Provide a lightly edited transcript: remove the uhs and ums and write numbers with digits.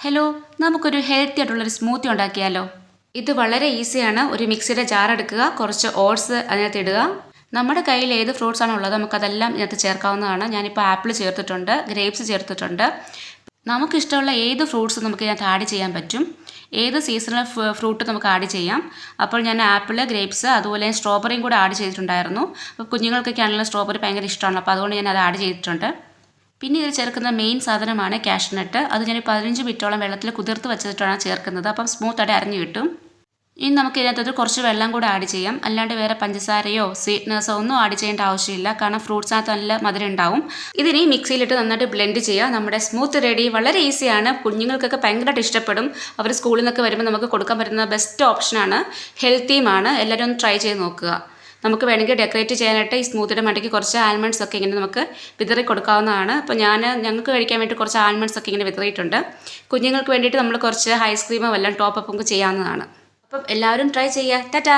Hello, നമുക്കൊരു healthy ആയിട്ടുള്ളൊരു smoothie ഉണ്ടാക്കിയാലോ? ഇത് വളരെ ഈസിയാണ്. ഒരു മിക്സിയുടെ ജാർ എടുക്കുക, കുറച്ച് ഓട്സ് അതിനകത്ത് ഇടുക. നമ്മുടെ കയ്യിൽ ഏത് ഫ്രൂട്ട്സ് ആണോ ഉള്ളത് നമുക്കതെല്ലാം ഇതിനകത്ത് ചേർക്കാവുന്നതാണ്. ഞാനിപ്പോൾ ആപ്പിൾ ചേർത്തിട്ടുണ്ട്, ഗ്രേപ്സ് ചേർത്തിട്ടുണ്ട്. നമുക്കിഷ്ടമുള്ള ഏത് ഫ്രൂട്ട്സ് നമുക്ക് ഇതിനകത്ത് ആഡ് ചെയ്യാൻ പറ്റും. ഏത് സീസണൽ ഫ്രൂട്ട് നമുക്ക് ആഡ് ചെയ്യാം. അപ്പോൾ ഞാൻ ആപ്പിൾ, ഗ്രേപ്സ് അതുപോലെ സ്ട്രോബെറിയും കൂടെ ആഡ് ചെയ്തിട്ടുണ്ടായിരുന്നു. അപ്പോൾ കുഞ്ഞുങ്ങൾക്കൊക്കെ ആണെങ്കിലും സ്ട്രോബെറി ഭയങ്കര ഇഷ്ടമാണ്. അപ്പോൾ അതുകൊണ്ട് ഞാൻ അത് ആഡ് ചെയ്തിട്ടുണ്ട്. പിന്നെ ഇതിൽ ചേർക്കുന്ന മെയിൻ സാധനമാണ് കാഷ്നട്ട്. അത് ഞാൻ 15 മിനിറ്റോളം വെള്ളത്തിൽ കുതിർത്ത് വെച്ചിട്ടാണ് ചേർക്കുന്നത്. അപ്പം സ്മൂത്തായിട്ട് അരഞ്ഞു കിട്ടും. ഇനി നമുക്ക് ഇതിനകത്ത് കുറച്ച് വെള്ളം കൂടെ ആഡ് ചെയ്യാം. അല്ലാണ്ട് വേറെ പഞ്ചസാരയോ സ്വീറ്റ്നസോ ഒന്നും ആഡ് ചെയ്യേണ്ട ആവശ്യമില്ല. കാരണം ഫ്രൂട്ട്സിനകത്ത് നല്ല മധുരം ഉണ്ടാവും. ഇതിനി മിക്സിയിലിട്ട് നന്നായിട്ട് ബ്ലെൻഡ് ചെയ്യുക. നമ്മുടെ സ്മൂത്ത് റെഡി. വളരെ ഈസിയാണ്. കുഞ്ഞുങ്ങൾക്കൊക്കെ ഭയങ്കരമായിട്ട് ഇഷ്ടപ്പെടും. അവർ സ്കൂളിൽ നിന്നൊക്കെ വരുമ്പോൾ നമുക്ക് കൊടുക്കാൻ പറ്റുന്ന ബെസ്റ്റ് ഓപ്ഷനാണ്. ഹെൽത്തിയുമാണ്. എല്ലാവരും ഒന്ന് ട്രൈ ചെയ്ത് നോക്കുക. നമുക്ക് വേണമെങ്കിൽ ഡെക്കറേറ്റ് ചെയ്യാനായിട്ട് ഈ സ്മൂത്തിയുടെ മണ്ടയ്ക്ക് കുറച്ച് ആൽമണ്ട്സ് ഒക്കെ ഇങ്ങനെ നമുക്ക് വിതറി കൊടുക്കാവുന്നതാണ്. അപ്പോൾ ഞങ്ങൾക്ക് കഴിക്കാൻ വേണ്ടി കുറച്ച് ആൽമണ്ട്സ് ഒക്കെ ഇങ്ങനെ വിതറിയിട്ടുണ്ട്. കുഞ്ഞുങ്ങൾക്ക് വേണ്ടിയിട്ട് നമ്മൾ കുറച്ച് ഐസ്ക്രീമോ എല്ലാം ടോപ്പ് അപ്പ് നമുക്ക് ചെയ്യാവുന്നതാണ്. അപ്പം എല്ലാവരും ട്രൈ ചെയ്യുക. ടാറ്റാ.